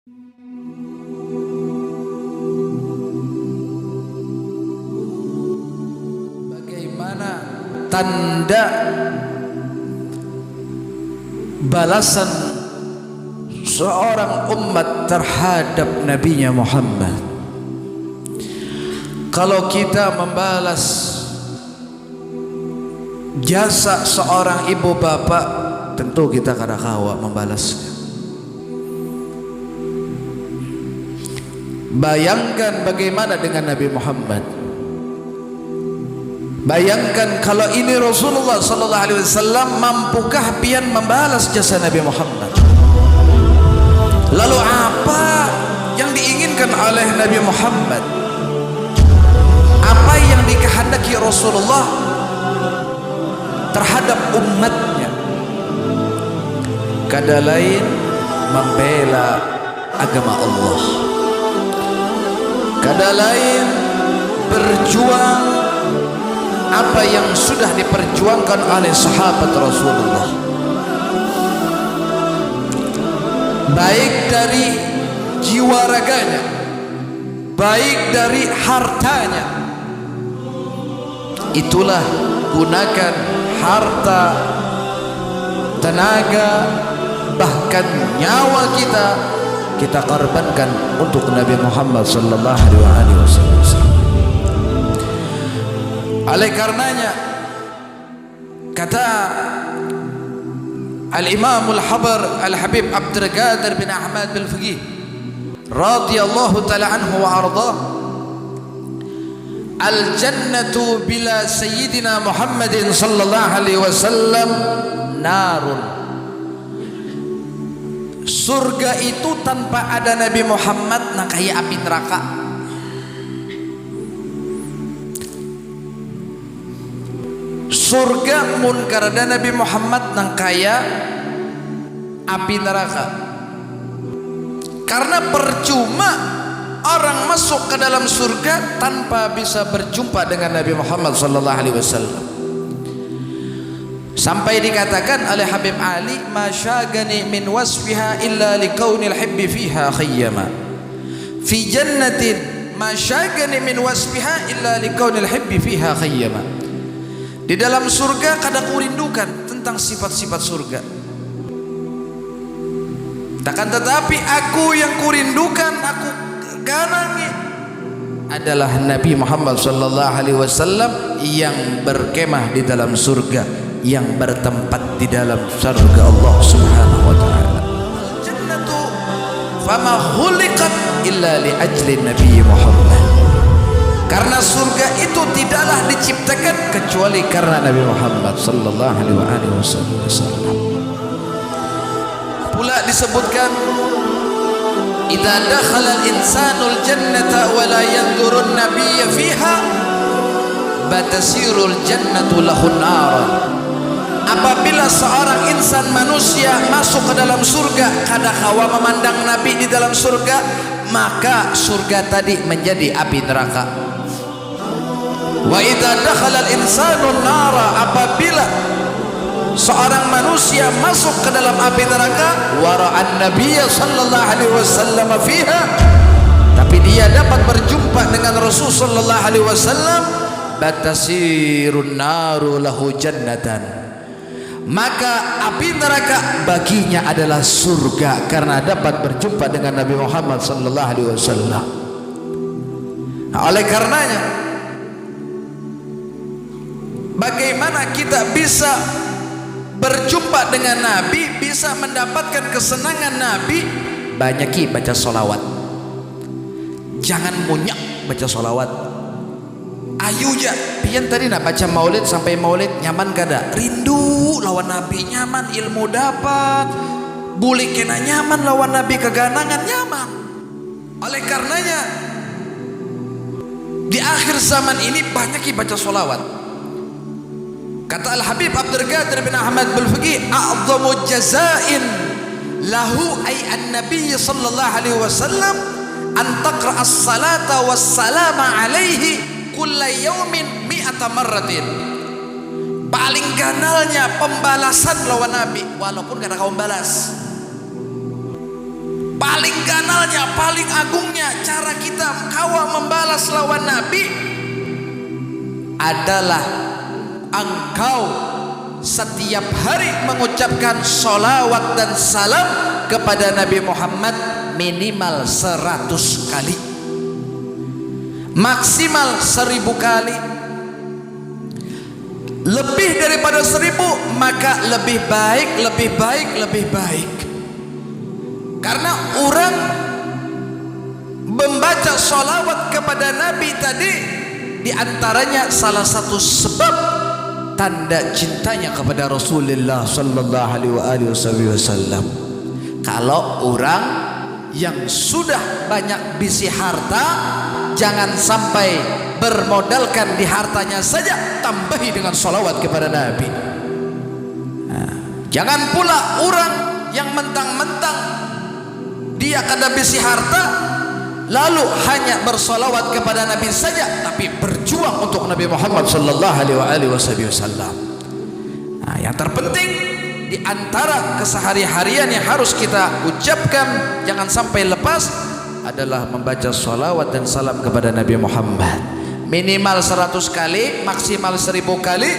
Bagaimana tanda balasan seorang umat terhadap Nabi Muhammad? Kalau kita membalas jasa seorang ibu bapak, tentu kita kadakawa membalasnya. Bayangkan bagaimana dengan Nabi Muhammad. Bayangkan kalau ini Rasulullah sallallahu alaihi wasallam, mampukah pian membalas jasa Nabi Muhammad? Lalu apa yang diinginkan oleh Nabi Muhammad? Apa yang dikehendaki Rasulullah terhadap umatnya? Kada lain membela agama Allah, kada lain berjuang apa yang sudah diperjuangkan oleh sahabat Rasulullah, baik dari jiwa raganya, baik dari hartanya. Itulah gunakan harta, tenaga, bahkan nyawa kita korbankan untuk Nabi Muhammad sallallahu alaihi wasallam. Oleh karenanya kata Al-Imam Al-Habr Al-Habib Abdul Qadir bin Ahmad bin Faqih radhiyallahu ta'ala anhu wa ardhah, al-jannatu bila sayyidina Muhammadin sallallahu alaihi wasallam narun. Surga itu tanpa ada Nabi Muhammad nah kayak api neraka. Surga mun karena Nabi Muhammad nang kaya api neraka. Karena percuma orang masuk ke dalam surga tanpa bisa berjumpa dengan Nabi Muhammad sallallahu alaihi wasallam. Sampai dikatakan oleh Habib Ali, masyagani min wasfiha illa likaunil hibbi fiha khayyama. Fi jannatin masyagani min wasfiha illa likaunil hibbi fiha khayyama. Di dalam surga kada kurindukan tentang sifat-sifat surga. Takkan tetapi aku yang kurindukan, aku ganangi adalah Nabi Muhammad sallallahu alaihi wasallam yang berkemah di dalam surga, yang bertempat di dalam surga Allah Subhanahu wa taala. Al-jannatu fama khuliqat illa li ajli Nabi Muhammad. Karena surga itu tidaklah diciptakan kecuali karena Nabi Muhammad sallallahu alaihi wasallam. Pula disebutkan, idza dakhala al-insanu al-jannata wa la yanzuru an-nabiyya fiha batasirul jannatu lahu an-nar. Apabila seorang insan manusia masuk ke dalam surga kada kawa memandang Nabi di dalam surga, maka surga tadi menjadi api neraka. Wa idza dakhala al-insanu an-nara, apabila seorang manusia masuk ke dalam api neraka, wa ra'an nabiyya sallallahu alaihi wasallam fiha, tapi dia dapat berjumpa dengan Rasul sallallahu alaihi wasallam, batasirun naru lahu jannatan, maka api neraka baginya adalah surga karena dapat berjumpa dengan Nabi Muhammad sallallahu alaihi wasallam. Oleh karenanya, bagaimana kita bisa berjumpa dengan Nabi, bisa mendapatkan kesenangan Nabi? Banyaki baca solawat, jangan munyak baca solawat. Ayu ya pian tadi nak baca maulid, sampai maulid nyaman kada? Rindu lawan Nabi nyaman, ilmu dapat, boleh kena nyaman lawan Nabi, keganangan nyaman. Oleh karenanya di akhir zaman ini banyaki baca solawat. Kata Al-Habib Abdul Qadir bin Ahmad bin Faqih, a'zamu jazain lahu ay an-nabiy sallallahu alaihi wasallam an taqra as-salata was-salama alaihi kulla yaumin mi'ata marratin. Paling ganalnya pembalasan lawan Nabi walaupun kada kau balas. Paling ganal maksimalnya, paling agungnya cara kita kawal membalas lawan Nabi adalah engkau setiap hari mengucapkan sholawat dan salam kepada Nabi Muhammad minimal 100 kali, maksimal 1000 kali. Lebih daripada 1000 maka lebih baik, lebih baik, lebih baik. Karena orang membaca sholawat kepada Nabi tadi diantaranya salah satu sebab tanda cintanya kepada Rasulullah sallallahu alaihi wasallam. Kalau orang yang sudah banyak bisi harta, jangan sampai bermodalkan di hartanya saja, tambahi dengan sholawat kepada Nabi. Jangan pula orang yang mentang-mentang dia kada bisi harta lalu hanya bersolawat kepada Nabi saja, tapi berjuang untuk Nabi Muhammad sallallahu alaihi wasallam. Yang terpenting di antara kesehari-harian yang harus kita ucapkan jangan sampai lepas adalah membaca sholawat dan salam kepada Nabi Muhammad minimal 100 kali, maksimal 1000 kali.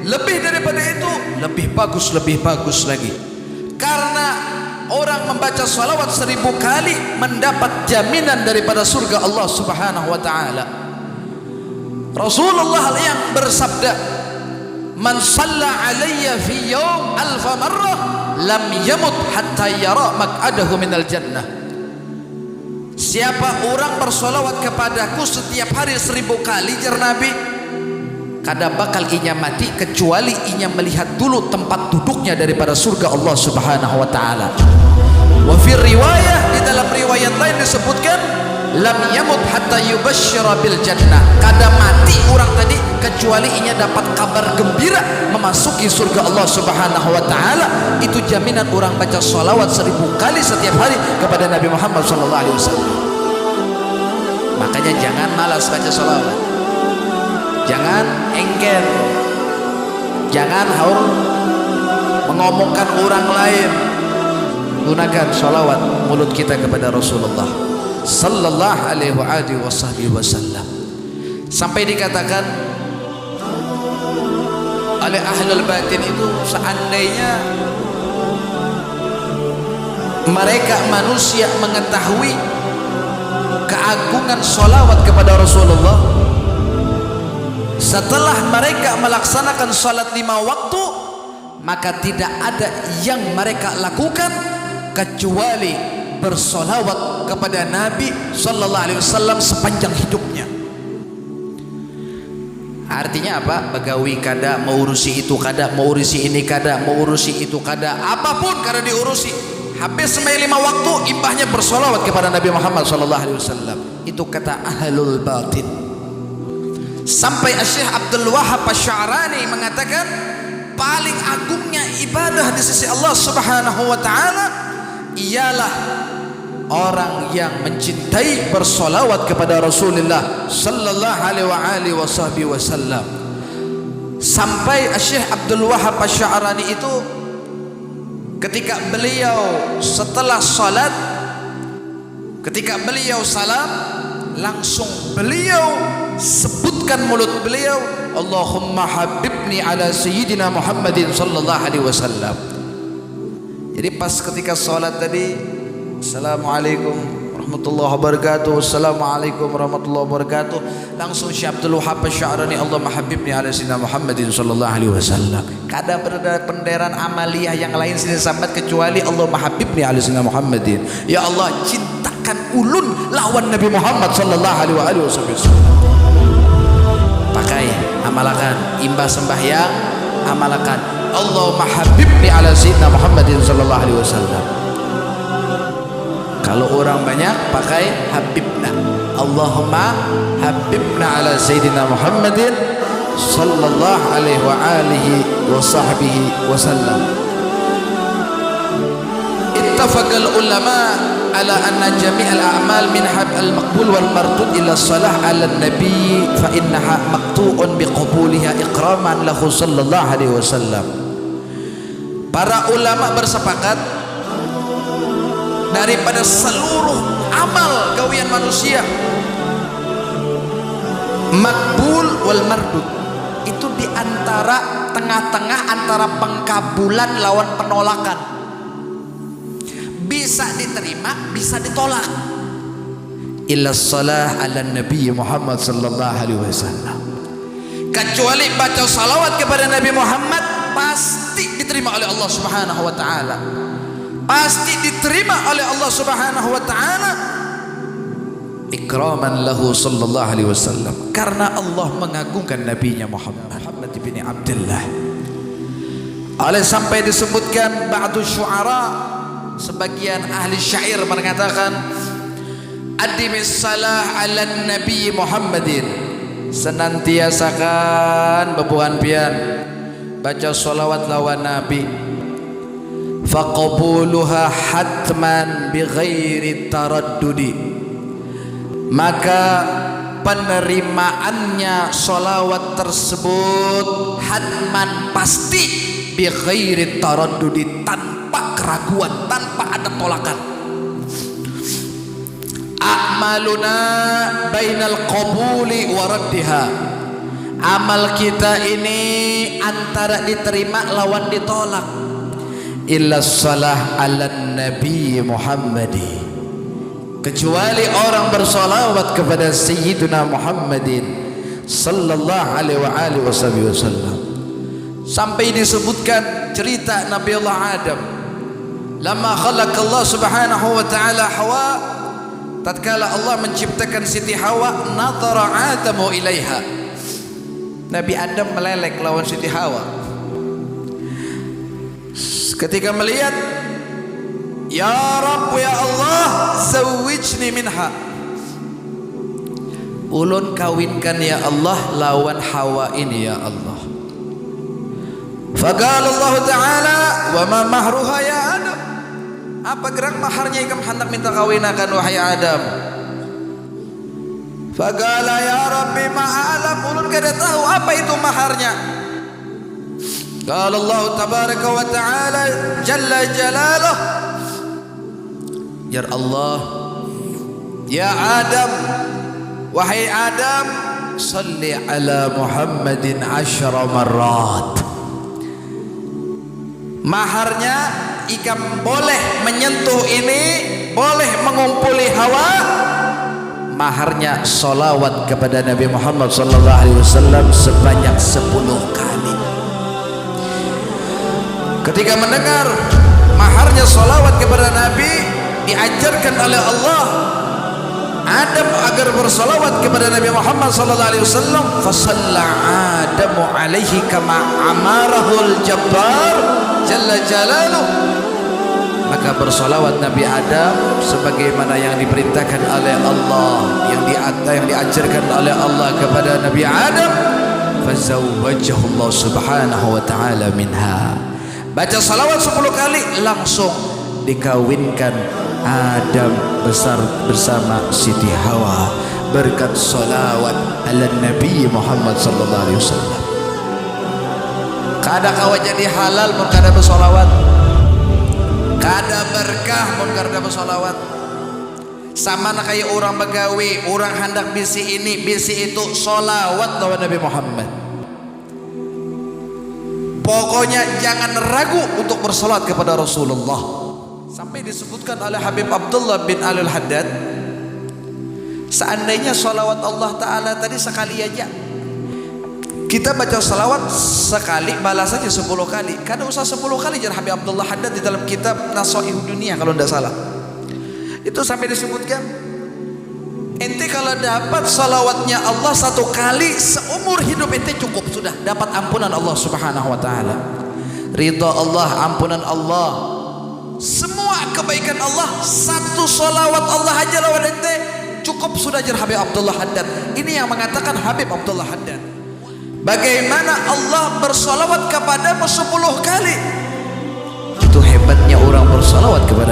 Lebih daripada itu lebih bagus lagi. Karena orang membaca salawat 1000 kali mendapat jaminan daripada surga Allah subhanahu wa ta'ala. Rasulullah yang bersabda, man shalla alayya fi yawm alfa marrah lam yamut hatta yara maq'adahu minal jannah. Siapa orang bersolawat kepadaku setiap hari 1000 kali, jar Nabi, kada bakal inya mati kecuali inya melihat dulu tempat duduknya daripada surga Allah subhanahu wa ta'ala. Wa fi riwayah, di dalam riwayat lain disebutkan lam yamut hatta yubashshira bil jannah. Kada mati orang tadi kecuali inya dapat kabar gembira memasuki surga Allah subhanahu wa ta'ala. Itu jaminan orang baca salawat 1000 kali setiap hari kepada Nabi Muhammad sallallahu alaihi wasallam. Makanya jangan malas baca salawat, jangan engkel, jangan haur mengomongkan orang lain. Gunakan sholawat mulut kita kepada Rasulullah sallallahu alaihi wasallam. Sampai dikatakan oleh ahlul batin itu, seandainya mereka manusia mengetahui keagungan sholawat kepada Rasulullah setelah mereka melaksanakan salat 5 waktu, maka tidak ada yang mereka lakukan kecuali bersolawat kepada Nabi sallallahu alaihi wasallam sepanjang hidupnya. Artinya apa? Begawi kada, mau urusi itu kada, mau urusi ini kada, mau urusi itu kada, apapun kada diurusi, habis sampai 5 waktu imbahnya bersolawat kepada Nabi Muhammad sallallahu alaihi wasallam. Itu kata ahlul batin. Sampai Syekh Abdul Wahab Asy-Sya'rani mengatakan paling agungnya ibadah di sisi Allah subhanahu wa ta'ala ialah orang yang mencintai bersolawat kepada Rasulullah sallallahu alaihi wasallam. Sampai Syekh Abdul Wahab Asy-Sya'rani itu ketika beliau setelah salat, ketika beliau salam, langsung beliau sebutkan mulut beliau, Allahumma habibni ala sayyidina Muhammadin sallallahu alaihi wasallam. Jadi pas ketika salat tadi, assalamualaikum warahmatullahi wabarakatuh, assalamualaikum warahmatullahi wabarakatuh, langsung Syekh Abdul Wahab Asy-Sya'rani, Allahumma habibni ala sayyidina Muhammadin sallallahu alaihi wasallam. Kada berada penderan amaliyah yang lain sini sambat kecuali Allahumma habibni ala sayyidina Muhammadin. Ya Allah, cintakan ulun lawan Nabi Muhammad sallallahu alaihi wasallam. Pakai, amalkan, imbas sembahyang, amalkan Allahumma habibni ala sayyidina Muhammadin sallallahu alaihi wasallam. Kalau orang banyak pakai habibna, Allahumma habibna ala sayyidina Muhammadin sallallahu alaihi wasallam. Ittafaqal ulama ala anna jami'al a'mal min al maqbul wal mardud ila salah ala nabi fa innaha maqtu'un biqabuliha ikraman lahu sallallahu alaihi wasallam. Para ulama bersepakat daripada seluruh amal gawian manusia. Makbul wal mardud, itu di antara tengah-tengah antara pengkabulan lawan penolakan. Bisa diterima, bisa ditolak. Illa salah ala Nabi Muhammad sallallahu alaihi wasallam, kecuali baca salawat kepada Nabi Muhammad pasti diterima oleh Allah Subhanahu wa taala. Pasti diterima oleh Allah Subhanahu wa taala, ikraman lahu sallallahu alaihi wasallam, karena Allah mengagungkan nabinya Muhammad bin Abdullah. Oleh sampai disebutkan ba'du syu'ara, sebagian ahli syair mengatakan adimis salah ala nabi Muhammadin, senantiasakan bebuhan pian baca salawat lawan nabi, faqabuluha hatman bighairi taraddudi, maka penerimaannya salawat tersebut hatman pasti bighairi taraddudi, tanpa keraguan, tanpa ada tolakan. A'maluna bainal qabuli wa raddiha, amal kita ini antara diterima lawan ditolak. Illa salah ala nabi Muhammadi, kecuali orang bersalawat kepada Sayyidina Muhammadin sallallahu alaihi wasallam. Sampai disebutkan cerita Nabi Allah Adam, lama khalaqallah subhanahu wa ta'ala Hawa, tatkala Allah menciptakan Siti Hawa, nadhara Adamu ilaiha, Nabi Adam melelek lawan Siti Hawa. Ketika melihat, ya Rabb ya Allah, zawwijni minha, ulun kawinkan ya Allah lawan Hawa ini ya Allah. Faqala Allah Ta'ala, wa ma mahruha ya Adam, apa gerak maharnya ikam hendak minta kawinakan wahai Adam? Faqala ya Rabbi ma'alam, ulun kada tahu apa itu maharnya. Qala Allah tabaraka wa ta'ala jalla jalaluh, ya Allah, ya Adam, wahai Adam, salli ala Muhammadin 10 marrat. Maharnya ikam boleh menyentuh ini, boleh mengumpuli Hawa, maharnya salawat kepada Nabi Muhammad sallallahu alaihi wasallam sebanyak 10 kali. Ketika mendengar maharnya salawat kepada Nabi, diajarkan oleh Allah Adam agar bersalawat kepada Nabi Muhammad sallallahu alaihi wasallam. Fasalla Adamu alaihi kama amarahul jabbar jalla jalaluh, maka bersalawat Nabi Adam sebagaimana yang diperintahkan oleh Allah, yang diajarkan oleh Allah kepada Nabi Adam. Fazawwajahu Allah subhanahu wa ta'ala minha, baca salawat 10 kali langsung dikawinkan Adam besar bersama Siti Hawa berkat salawat ala Nabi Muhammad sallallahu alaihi wasallam. Kada kawa jadi halal mun kada bersolawat, kada berkah mun kada bersolawat. Sama nak kayak orang begawi, orang hendak bisi ini bisi itu, solawat lawan Nabi Muhammad. Pokoknya jangan ragu untuk bersolat kepada Rasulullah. Sampai disebutkan oleh Habib Abdullah bin Alul Haddad, seandainya solawat Allah Ta'ala tadi sekali aja, kita baca salawat sekali, balas saja 10 kali. Kada usah 10 kali, jar Habib Abdullah Haddad di dalam kitab Nasaihud Dunia kalau tidak salah. Itu sampai disebutkan, ente kalau dapat salawatnya Allah 1 kali seumur hidup ente cukup sudah dapat ampunan Allah Subhanahu wa ta'ala, ridha Allah, ampunan Allah, semua kebaikan Allah. 1 salawat Allah aja lawan ente cukup sudah, jar Habib Abdullah Haddad. Ini yang mengatakan Habib Abdullah Haddad. Bagaimana Allah bersalawat kepadamu 10 kali. Itu hebatnya orang bersalawat kepada